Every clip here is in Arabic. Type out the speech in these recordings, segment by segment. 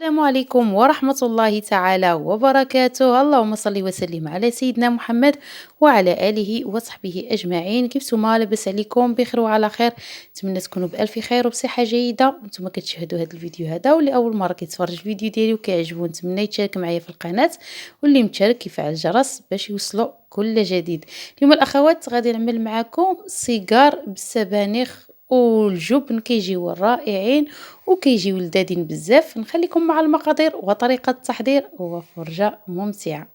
السلام عليكم ورحمة الله تعالى وبركاته. اللهم صل وسلم على سيدنا محمد وعلى آله وصحبه أجمعين. كيفتما؟ لاباس عليكم؟ بخير وعلى خير. نتمنى تكونوا بألف خير وبصحة جيدة. وانتم كتشاهدوا هذا الفيديو هذا واللي أول مرة كيتفرج الفيديو ديالي وكيعجبو نتمنى يشارك معايا في القناة، واللي مشارك يفعل الجرس باش يوصلوا كل جديد. اليوم الأخوات غادي نعمل معكم سيجار بالسبانخ والجبن، كيجيو رائعين وكيجيو لذاذين بزاف. نخليكم مع المقادير وطريقة التحضير وفرجة ممتعة.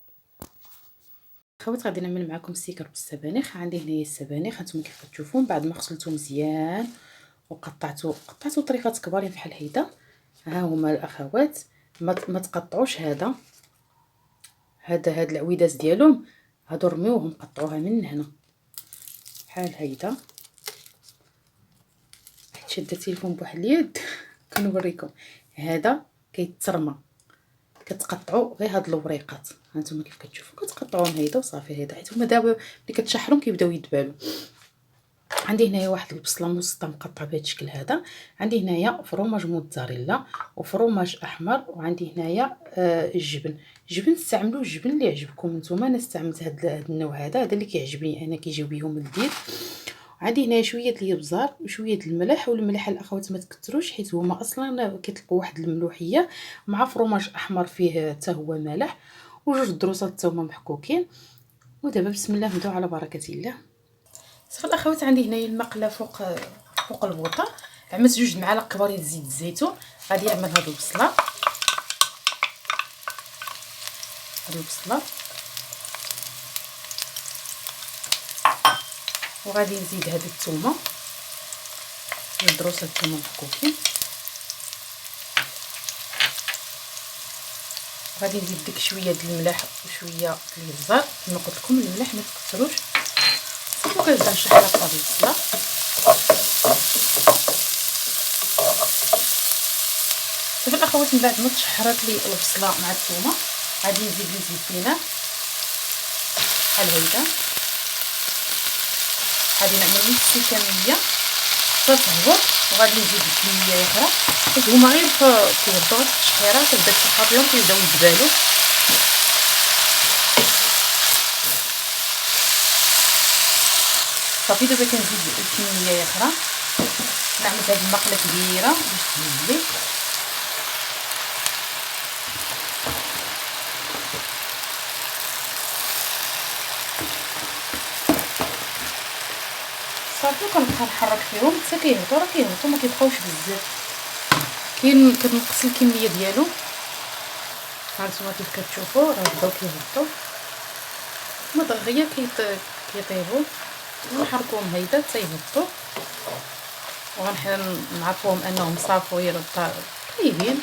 خوات غادي نعمل معكم السيكر بالسبانخ. عندي هنايا السبانخ هانتوما كيف كتشوفون بعد ما غسلتو مزيان وقطعتو طريقات كبارين بحال هيدا. ها هما الاخوات، ما تقطعوش هاد العويدات ديالهم، هادو رميوهم قطعوها من هنا بحال هيدا. حيت شاده التليفون بواحد اليد كنوريكم. هذا كيترمى، كتقطعوا غير هاد الوريقات هانتوما كيف كتشوفوا، كتقطعوهم هيدا وصافي. هيدا حيت هما دابا ملي كتشحرهم كيبداو يدبالوا. عندي هنايا واحد البصله مسطه مقطعه بهذا الشكل هذا. عندي هنايا فرماج موتزاريلا وفرماج احمر. وعندي هنايا الجبن استعملوا الجبن اللي يعجبكم نتوما. انا استعملت هذا النوع هذا اللي كيعجبني انا، كيجيو بهم لذيذ. عندي هنايا شويه الابزار وشويه الملح. والملح الاخوات ما تكثروش حيت هما اصلا كيطلقوا واحد الملوحيه، مع فرماج احمر فيه حتى هو ملح، وجوج دروسات حتى هما محكوكين. ودابا بسم الله نبداو على بركه الله. صافي الاخوات، عندي هنايا المقله فوق البوطه. عملت 2 معالق كبار ديال زيت الزيتون. غادي نعمل هاد البصله وغادي نزيد هاد الثومه، جوج دروسات الثومه محكوكين. غادي نزيد ديك شويه ديال الملح وشويه ديال الزر. كما قلت لكم الملح ما تكثروش. صافي كنبدا نشحر هاد البصله. صافي الاخوات، من بعد ما تشحرات لي البصله مع الثومه غادي نزيد لي الزيتونه بحال هيدا. غادي نعمل نص كميه حتى تهبط، وغادي نزيد كميه اخرى حيت هما غير كيبداو التشحيره كتبدا تشحر فيهم كيبداو يدبالوا. صافي دابا كنزيد الكميه اخرى. نعمل هذه المقله كبيره باش تهز لي. صافي كنبقى نحرك فيهم حتى كيهبطوا. راه كيهبطوا ما كيبقاوش بزاف. كنقص الكميه ديالو. هانتوما كيف كتشوفوا راه بداو كيهبطوا، هما دغيا كيطيبوا. ونحركوهم هيدا حتى يهبطوا، وغنعرفوهم انهم صافوين طيبين.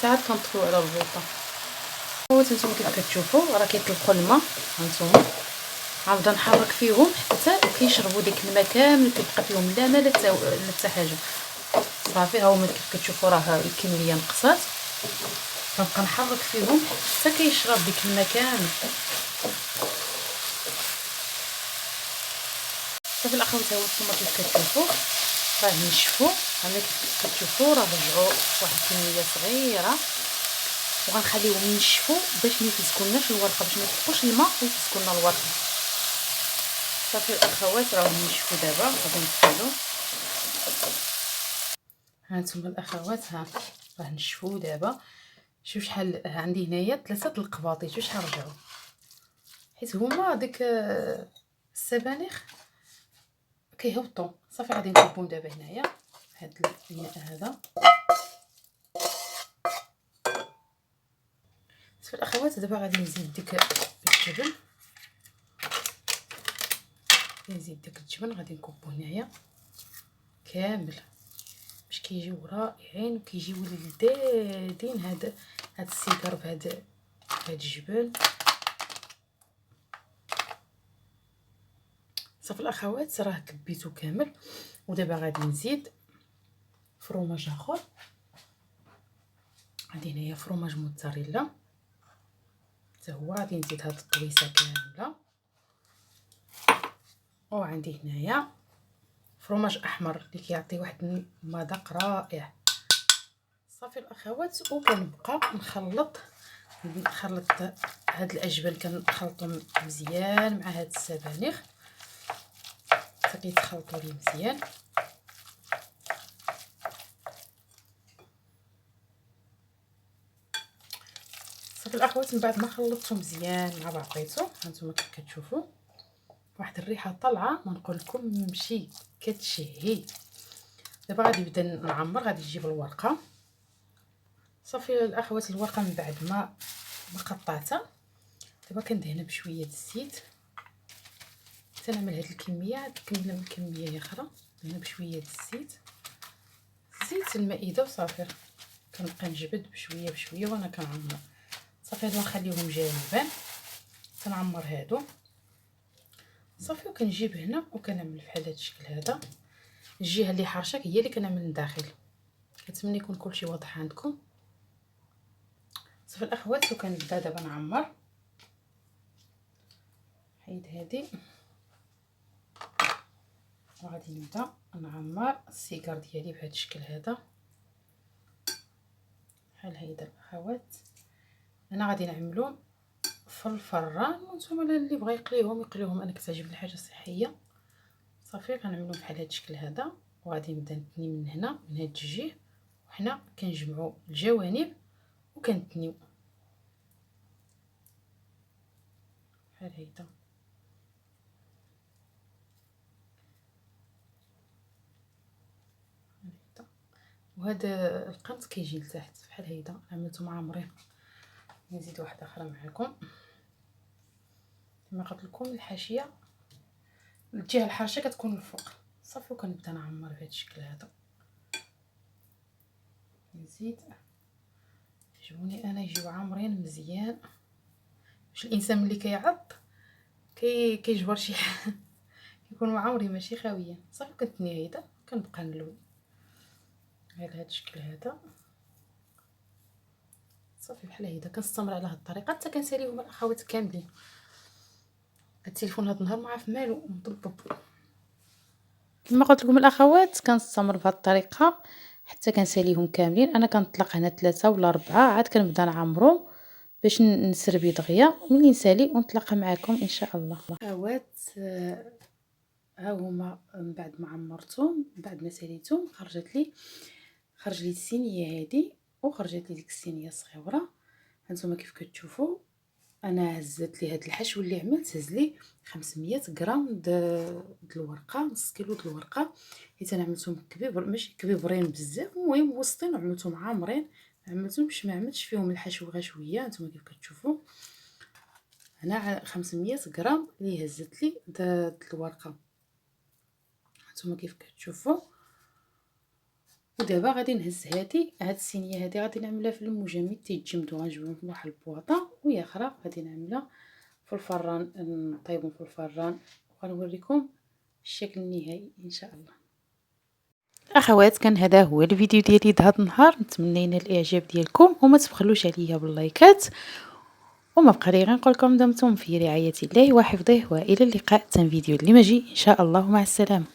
ساعات كنطفيو على البوطه. هانتوما كيف كتشوفوا راه كيطلقوا الماء. هانتوما غنبدا نحرك فيهم حتى كيشربوا ديك الماء كامل، كيبقى فيهم لا ماء لا حتى حاجه. صافي ها هما كيف كتشوفوا راه الكميه نقصات. كنبقى نحرك فيهم حتى كيشرب ديك الماء كامل. صافي الاخوات، ها هو نتوما كيف كتشوفوا راه نشفوا. هنا كيف كتشوفوا راه رجعوا واحد الكميه صغيره، وغنخليوهم ينشفوا باش ما يفسكوناش الورقه، باش ما يطلقوش الماء ويفسكوا لنا الورقه. صافي الاخوات راهم نشفوا. دابا غادي نقفلو. هانتوما الاخوات راه نشفوا دابا. شوف شحال عندي هنايا 3 القباطيش. شحال رجعوا حيت هما ديك السبانخ كيهبطوا. صافي غادي نكبهم دابا هنايا هاد الماء هذا. صافي الاخوات، دابا غادي نزيد ديك الجبن. غادي نكبو هنايا كامل باش كيجيو رائعين وكيجيو لذاذين. هاد السيكر بهاد الجبن. صافي الاخوات، راه كبيتو كامل. ودابا غادي نزيد فرماج اخر. عندي هنايا فرماج موتزاريلا حتى هو غادي نزيد هاد الطويسه كامله. وعندي هنايا فرماج احمر اللي كيعطي واحد المذاق رائع. صافي الاخوات، وكنبقى نخلط هاد الاجبان، كنخلطهم مزيان مع هاد السبانخ حتى كيتخلطوا لي مزيان. صافي الاخوات، من بعد ما خلطته مزيان مع بعضياتو، هانتوما كيف كتشوفوا واحد الريحه طالعه ما نقول لكم ماشي كتشهي. دابا غادي نبدا نعمر. غادي نجيب الورقه. صافي الاخوات، الورقه من بعد ما قطعتها، دابا كندهنها بشويه الزيت. تنعمل هاد الكميه، كنكمل الكميه اخرى، ندهنها بشويه الزيت، زيت المائده، وصافي كنبقى نجبد بشويه بشويه وانا كنعمر. صافي هادو نخليهم جانبا، تنعمر هادو. صافي وكنجيب هنا وكنعمل بحال هاد الشكل هذا. الجهه اللي حارشه هي اللي كنعمل من داخل. كنتمنى يكون كلشي واضح عندكم. صافي الاخوات، وكنبدا دابا نعمر. حيد هادي وغادي نبدا نعمر السيجار ديالي بهذا الشكل هذا بحال هيدا الاخوات. انا غادي نعملو في الفران، وانتم اللي بغى يقليهم يقليهم، انا كتعجبني الحاجه صحيه. صافي كنعملو بحال هذا الشكل هذا، وغادي نبدا نتني من هنا من هاد الجهه، وحنا كنجمعوا الجوانب وكنتنيو بحال هيدا. وهذا القنت كيجي لتحت بحال هيدا. عملته معمرين. نزيد واحده اخرى معكم. كما قلت لكم الحاشيه الجهه الحارشه كتكون الفوق. صافي وكنبدا نعمر بهذا الشكل هذا. نزيد. عجبوني انا يجيو عامرين مزيان، باش الانسان ملي كيعض كيجبر شي حاجه كيكونوا عامرين ماشي خاويين. صافي كنتني هيدا، كنبقى نلوي على هذا الشكل هذا. صافي بحال هيدا كنستمر على هذه الطريقه حتى كنساليهم الاخوات كاملين. التليفون هذا النهار ما عارف مالو مضبب. كما قلت لكم الاخوات، كنستمر بهذه الطريقه حتى كنساليهم كاملين. انا كنطلق هنا 3 ولا 4، عاد كنبدا نعمرو باش نسربي دغيا. ملي نسالي ونطلق معكم ان شاء الله. اخوات، ها هما من بعد ما عمرتهم، من بعد ما ساليتهم، خرج لي الصينيه هذه، وخرجت لي ديك الصينيه الصغيره. هانتوما كيف كتشوفوا انا هزت لي هذا الحشو اللي عملت. هز لي 500 غرام د الورقه، نص كيلو د الورقه، حيت انا عملتهم كبيبر ماشي كبيبرين بزاف، المهم وسطين، وعملتهم عامرين. ما عملتش فيهم الحشو غير شويه. هانتوما كيف كتشوفوا هنا 500 غرام اللي هزت لي د الورقه. هانتوما كيف كتشوفوا. ودابا غادي نهز هاد الصينيه هادي، غادي نعملها في المجمد تيتجمدوا. غنجيبهم في واحد البواطه، وهي اخرى غادي نعملها في الفران، نطيبهم في الفران، وغنوريكم الشكل النهائي ان شاء الله. اخوات، كان هذا هو الفيديو ديالي هذا النهار. نتمنى ينال الاعجاب ديالكم، وما تبخلوش عليا باللايكات. وما بقى لي غير نقول لكم دمتم في رعايه الله وحفظه، والى اللقاء. فيديو اللي ماجي ان شاء الله. مع السلامه.